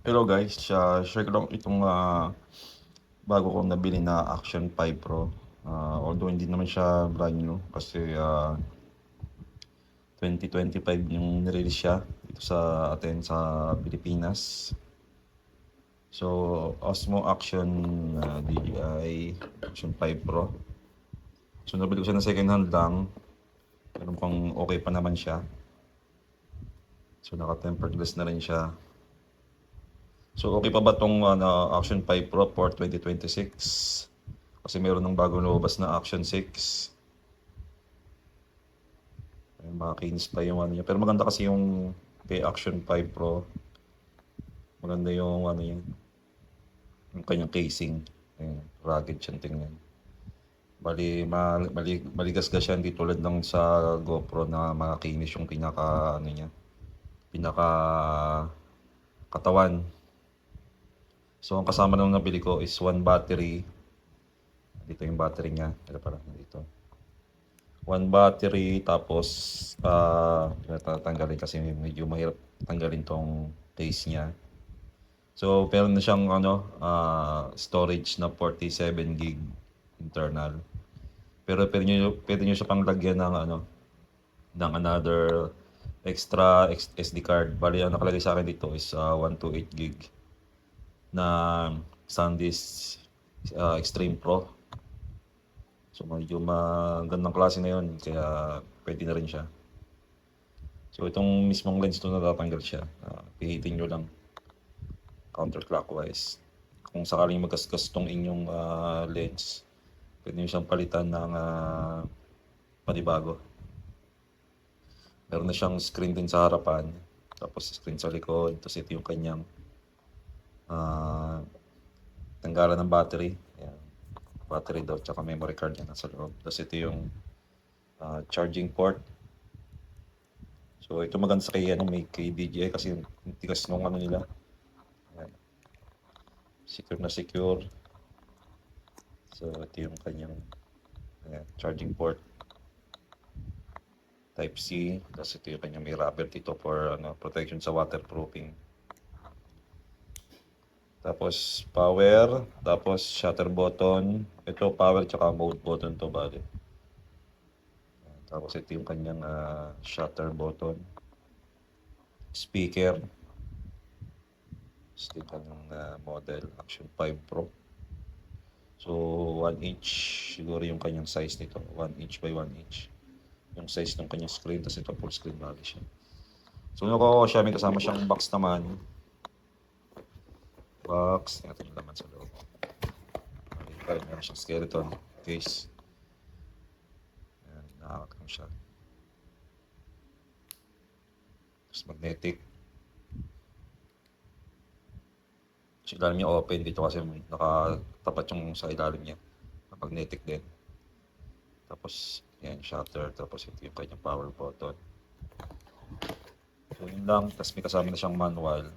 Hello guys, share ko lang itong bago kong nabili na Action 5 Pro. Although hindi naman siya brand new kasi 2025 yung nirelease siya dito sa atin sa Pilipinas. So, Osmo Action DJI Action 5 Pro. So, nabili ko siya na second hand lang. Pero mukhang okay pa naman siya. So, naka-tempered glass na rin siya. So, okay pa ba itong Action 5 Pro for 2026? Kasi meron ng bagong lumabas na Action 6. Ay, makinis pa yung ano niya. Pero maganda kasi yung kay Action 5 Pro. Maganda yung ano niya. Yung kanyang casing. Ayan, rugged siyang tingnan. Maligas-gas siya. Hindi tulad ng sa GoPro na makinis yung pinaka ano niya. Pinaka katawan. So, ang kasama nung nabili ko is one battery. Dito yung battery niya. Ito pala, dito. One battery, tapos tatanggalin kasi medyo mahirap tanggalin tong case niya. So, meron na siyang storage na 47 gig internal. Pero pwede nyo siya pang lagyan ng ng another extra SD card. Bali, ang nakalagay sa akin dito is 128 gig na SanDisk Extreme Pro. So, medyo magandang klase na yun, kaya pwede na rin siya. So, itong mismong lens to natatanggal siya. Pihitin nyo lang counterclockwise. Kung sakaling magasgas tong inyong lens, pwede nyo siyang palitan ng panibago. Meron na siyang screen din sa harapan, tapos screen sa likod, tapos ito yung kanyang tanggalan ng battery. Ayan. Battery daw, tsaka memory card yan nasa loob. Tapos ito yung charging port. So ito maganda sa kay DJI kasi yung tigas nung ano nila. Ayan. Secure na secure. So ito yung kanyang charging port. Type C. Tapos ito yung kanyang may rubber dito for protection sa waterproofing. Tapos power, tapos shutter button. Ito power tsaka mode button to bali. Tapos ito yung kanyang shutter button. Speaker. Ito yung kanyang model Action 5 Pro. So 1 inch siguro yung kanyang size nito. 1 inch by 1 inch. Yung size ng kanyang screen. Tapos ito full screen bali siya. So nakuha ko siya, may kasama siyang box naman. Box. Tingnan yung laman sa loob. Meron siyang skeleton case. Ayan, nakakakam siya. Tapos magnetic. Sa ilalim niya open dito kasi nakatapat yung sa ilalim niya. Magnetic din. Tapos, yan, shutter. Tapos ito yung kanyang power button. So, yun lang. Tapos may kasama na siyang manual.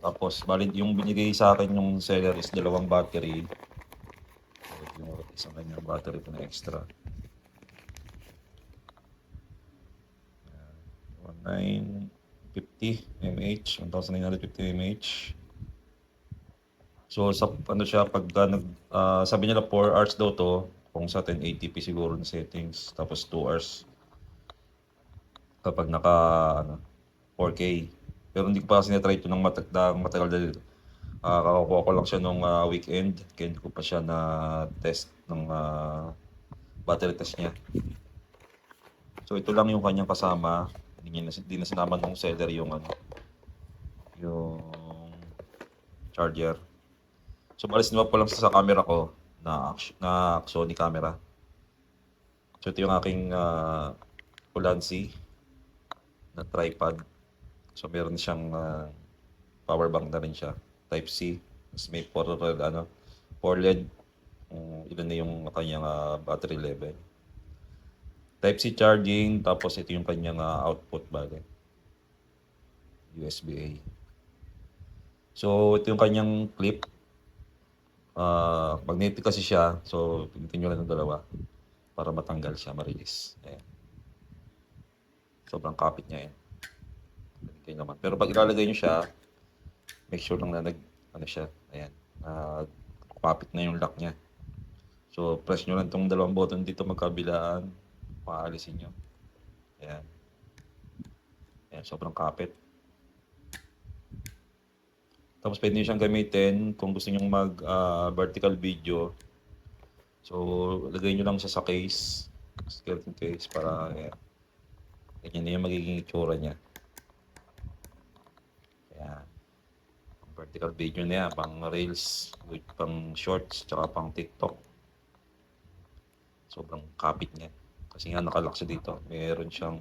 Tapos, bali yung binigay sa akin yung seller is dalawang battery. So, yung isang kanyang battery ito na extra. 1950 mAh, 1950 mAh. So, sa ano siya, pagka sabi nila 4 hours daw to, kung sa 1080p siguro na settings. Tapos 2 hours kapag naka 4K. Pero hindi ko pa kasi na-try ito ng matagal dahil kakakuha ko lang siya nung weekend. Kaya hindi ko pa siya na-test ng battery test niya. So ito lang yung kanyang kasama. Hindi na sinama ng seller yung yung charger. So balis naman po lang sa camera ko na Sony camera. So ito yung aking Ulanzi na tripod. So meron siyang power bank na rin siya. Type C. Tapos may 4 LED. Ilan na yung kanyang battery level. Type C charging. Tapos ito yung kanyang output bale. USB-A. So ito yung kanyang clip. Magnetic kasi siya. So pinitin nyo lang ng dalawa para matanggal siya, ma-release. Ayan. Sobrang kapit niya yan. Naman. Pero pag ilalagay nyo siya, make sure lang na ano siya, ayan, kapit na yung lock niya. So, press nyo lang itong dalawang button dito magkabilaan, paalisin nyo. Ayan. Ayan, sobrang kapit. Tapos pwede nyo siyang gamitin kung gusto nyo vertical video. So, lagay nyo lang siya sa case, skeleton case, para ayan. Ganyan na yung magiging itsura niya. Ayan. Vertical video na yan, pang reels, pang shorts, tsaka pang TikTok. Sobrang kapit niya. Kasi nga nakalock siya dito. Meron siyang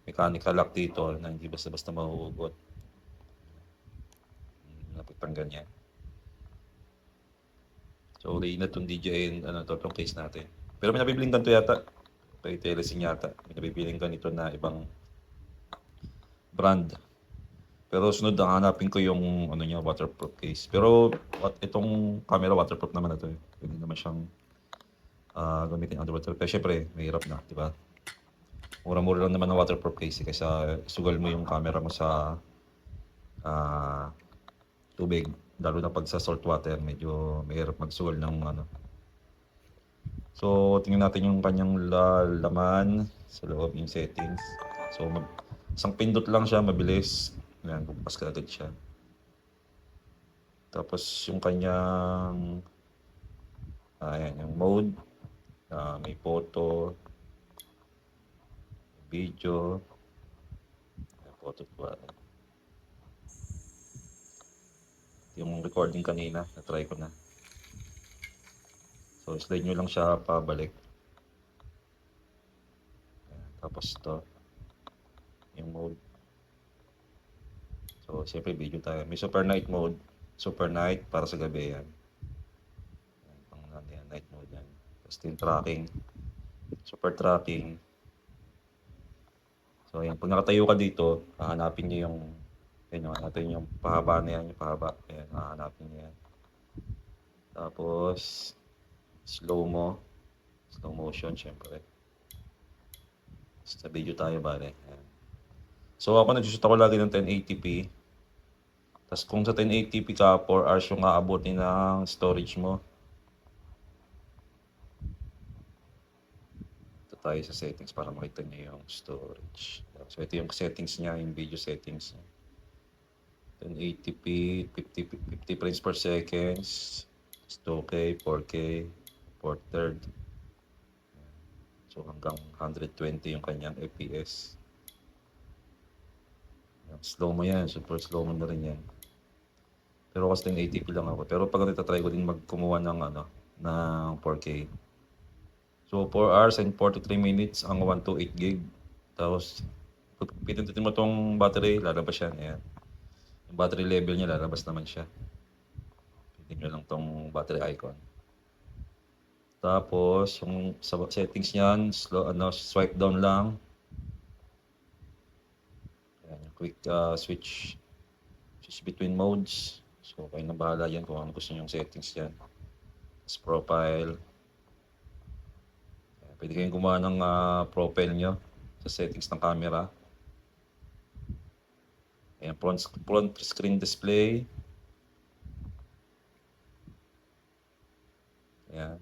mechanical lock dito na hindi basta-basta mahuhugot. Napagtanggal niya. So, na itong DJI, itong case natin. Pero may nabibiling ganito yata. Kay Telesing yata. May nabibiling ganito na ibang brand. Pero sunod na hanapin ko yung waterproof case. Pero itong camera waterproof naman na ito. Pwede naman siyang gamitin underwater. Pero syempre, mahirap na, di ba? Mura-mura lang naman ng waterproof case kaysa sugal mo yung camera mo sa tubig. Lalo na pag sa salt water, medyo mahirap magsugal ng So, tingnan natin yung kanyang laman sa loob, yung settings. So, isang pindot lang siya, mabilis. Ayan, bukas ka agad siya. Tapos, yung kanyang ayan, yung mode. May photo, video, photo pa. Yung recording kanina, na-try ko na. So, slide nyo lang siya pabalik. Ayan, tapos to yung mode. So, siyempre video tayo. May super night mode. Super night para sa gabi yan. Pang night mode yan. Tapos yung tracking. Super tracking. So, ayan. Pag nakatayo ka dito, hahanapin nyo yung natin yung pahaba na yan, yung pahaba. Ayan, hahanapin nyo yan. Tapos, slow motion, syempre. Sa video tayo, bale. Ayan. So, ako nag-shoot ako lagi ng 1080p. Tapos, kung sa 1080p ka, 4 hours yung aabotin ng storage mo. Ito tayo sa settings para makita nyo yung storage. So, ito yung settings niya, yung video settings niya. 1080p, 50 frames per second, 2K, 4K, 4/3. So hanggang 120 yung kanyang FPS. Slow mo yan, super slow mo na rin yan. Pero kasi 1080p lang ako. Pero pag natatry ko din magkumuha ng ng 4K. So 4 hours and 43 minutes ang 128 gig. Tapos pindutin mo tong battery, lalabas yan. Ayan. Yung battery level niya, lalabas naman siya. Pindutin nyo lang tong battery icon. Tapos, yung sa settings niyan, swipe down lang. Ayan, yung quick switch between modes. So, kayo na bahala yan kung ano gusto nyo yung settings yan. Tapos, profile. Ayan, pwede kayong gumawa ng profile nyo sa settings ng camera. Ayan, front screen display. Ayan.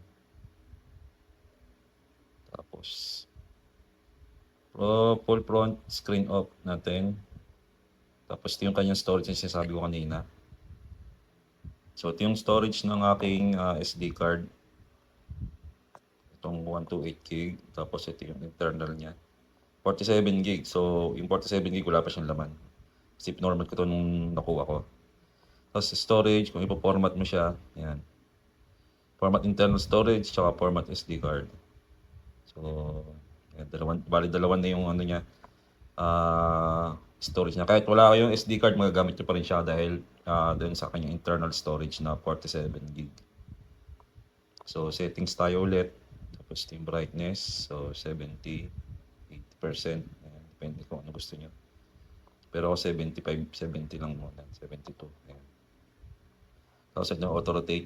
Tapos, full front screen off natin. Tapos, ito yung kanyang storage na sinasabi ko kanina. So, ito yung storage ng aking SD card. Itong 128 gig. Tapos, ito yung internal niya. 47 gig. So, yung 47 gig, wala pa siyang laman. Kasi normal ko ito nung nakuha ko. Tapos, storage, kung ipo-format mo siya, yan. Format internal storage, tsaka format SD card. So, yan, dalawa na yung niya, storage niya. Kahit wala kayong SD card, magagamit nyo pa rin siya dahil doon sa kanyang internal storage na 47 gig. So, settings tayo ulit. Tapos yung brightness. So, 70, 80%. Ayan, depende kung ano gusto nyo. Pero ako 75, 70 lang muna. 72. Ayan. Tapos yung auto-rotate.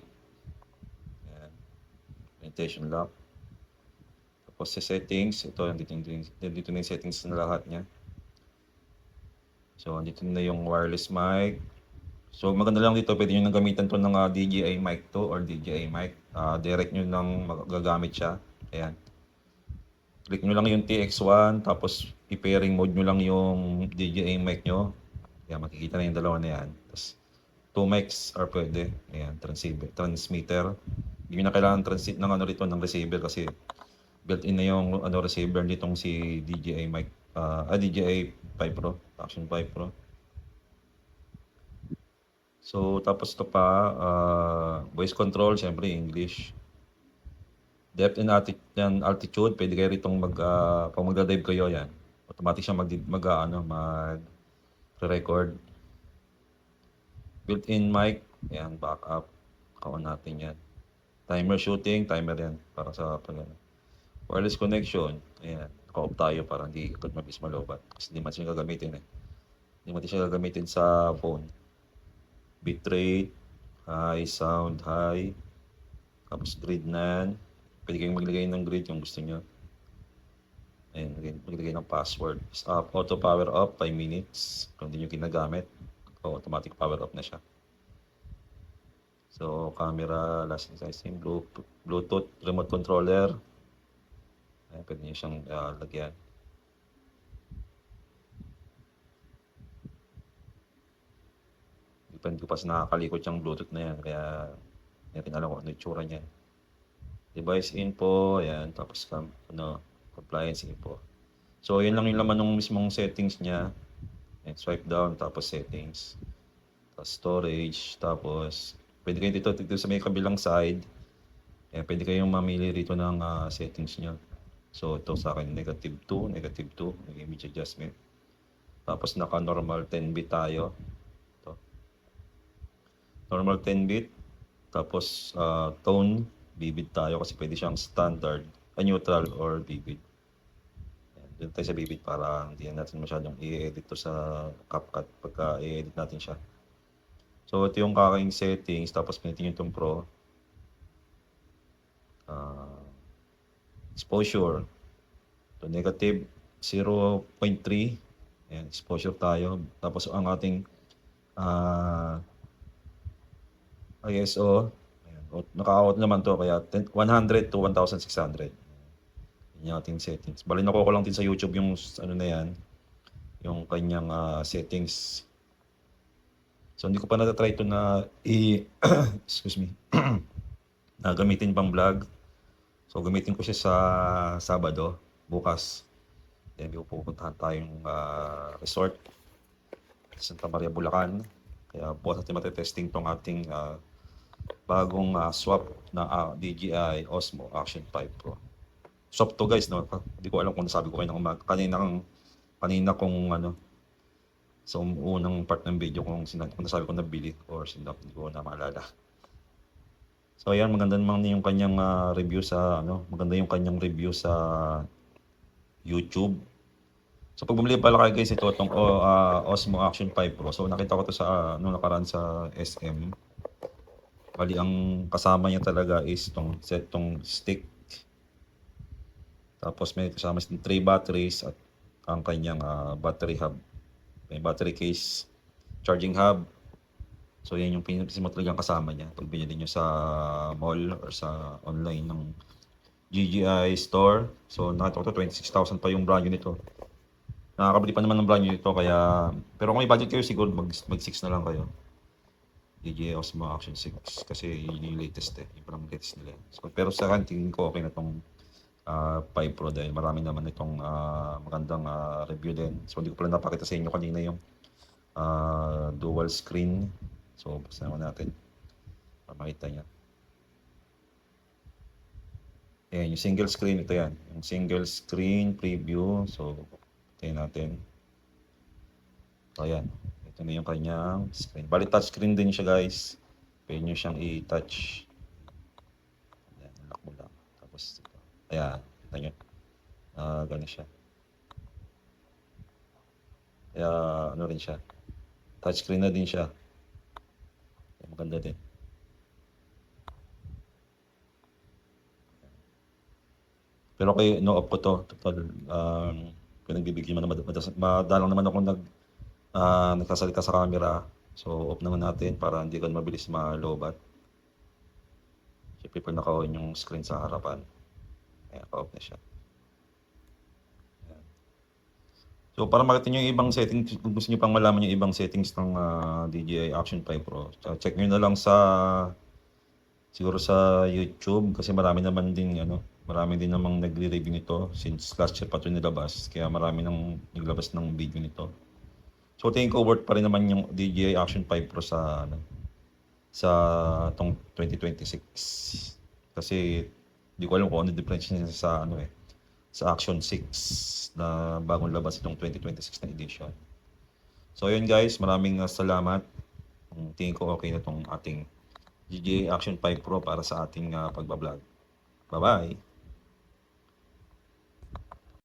Ayan. Orientation lock. Tapos sa settings, ito, dito na yung settings na lahat niya. So, dito na yung wireless mic. So maganda lang dito, pwede nyo nang gamitan 'to ng, DJI mic 2 or DJI mic. Direct nyo lang magagamit siya. Ayan. Click nyo lang yung TX1 tapos i-pairing mode nyo lang yung DJI mic nyo. Ayan, makikita na yung dalawa na yan. Tapos 2 mics are pwede. Ayan, transmitter. Hindi nyo na kailangan transit ng ano rito ng receiver kasi built-in na yung ano receiver nitong si DJI mic, DJI 5 Pro, Action 5 Pro. So tapos ito pa, voice control, syempre English. Depth and altitude, pwede kayo ritong pag magda-dive kayo, yan. Automatic siya mag-record. Built-in mic, yan, backup. Kaon natin yan. Timer shooting, timer yan, para sa pag ano. Wireless connection, ayan, naka-off tayo para hindi agad mabilis malobat. Kasi hindi man siya gagamitin eh. Hindi man siya gagamitin sa phone. Bitrate, high, sound, high. Tapos grid na yan. Pwede kayong maglagay ng grid kung gusto nyo. Ayan, maglagay ng password. Auto power off, 5 minutes. Kung hindi nyo ginagamit, automatic power off na siya. So, camera, last sizing, Bluetooth, remote controller. Ayan, pwede nyo siyang lagyan. Depende ko pa sa nakakalikot yung Bluetooth na yan. Kaya, hindi natin alam kung ano yung tsura niya. Device info, ayan. Tapos, compliance info. So, yun lang yung laman ng mismong settings niya. Ayan, swipe down, tapos settings. Tapos storage, tapos pwede kayo dito sa may kabilang side. Pwede kayong mamili rito ng settings nyo. So, ito sa akin, -2, image adjustment. Tapos naka-normal 10-bit tayo. Ito. Normal 10-bit. Tapos tone, vivid tayo kasi pwede siyang standard, neutral or vivid. Doon tayo sa vivid para hindi natin masyadong i-edit to sa CapCut pagka i-edit natin siya. So, ito yung kaking settings. Tapos, pinitin nyo itong Pro. Exposure. So, negative 0.3. Ayan, exposure tayo. Tapos, ang ating ISO. Ayan, naka-out naman to kaya 100 to 1600. Yan yung ating settings. Bali, nakuha ko lang din sa YouTube yung ano na yan. Yung kanyang settings. So, hindi ko pa natatry ito na excuse me, na gamitin pang vlog. So, gamitin ko siya sa Sabado, bukas. Then, pupuntahan tayong resort, Santa Maria, Bulacan. Kaya bukas natin matetesting tong ating bagong swap na DJI Osmo Action 5 Pro. Swap to guys, no? Hindi ko alam kung nasabi ko kayo ng kanina kung ano, sa unang part ng video kung nasabi ko nabili or sinap, hindi ko na maalala. So ayan, maganda naman yung kanyang review sa maganda yung kanyang review sa YouTube. So pag bumili pala kayo guys, ito itong Osmo Action 5 Pro. So nakita ko to sa nakaraan sa SM. Bali ang kasama niya talaga is tong stick. Tapos may kasama 3 batteries at ang kanyang battery hub. May battery case, charging hub. So yan yung pinaka talagang kasama niya pag binili niyo sa mall or sa online ng DJI store. So nakita ko to 26,000 pa yung brand new nito. Nakakabili pa naman ng brand new nito kaya, pero kung may budget kayo siguro mag 6 na lang kayo. DJI Osmo Action 6 kasi yun yung latest yung parang latest nila. So, pero sa akin tingin ko okay na tong 5 Pro dahil marami naman itong magandang review din. So hindi ko pala napakita sa inyo kanina yung dual screen. So buksan naman natin para makita nyo. Ayan, yung single screen, ito yan. Yung single screen preview. So tayo natin. So ayan, ito na yung kanyang screen. Bali touch screen din siya guys. Pwede nyo siyang i-touch. Ayan, lock mo lang. Tapos ito. Ayan, kita nyo. Gano'n siya. Kaya ano rin siya. Touchscreen na din siya. Kaya maganda din. Pero okay, no-off ko to. Total, pinagbibigyan mo na madalang naman ako nagsasalita sa camera. So, off naman natin para hindi ka mabilis malobat. Siyempre, pag naka-on yung screen sa harapan, ayan, naka-off na siya. Ayan. So, para makita nyo yung ibang settings, kung gusto nyo pang malaman yung ibang settings ng DJI Action 5 Pro, check nyo na lang siguro sa YouTube kasi marami din namang nagre-review nito since last year pa ito nilabas, kaya marami nang naglabas ng video nito. So, tingin ko worth pa rin naman yung DJI Action 5 Pro sa tong 2026. Kasi di ko alam kung ano difference niya sa Action 6 na bagong labas itong 2026 na edition. So yun guys, maraming salamat. Tingin ko okay na tong ating DJI Action 5 Pro para sa ating pagbablog. Bye-bye!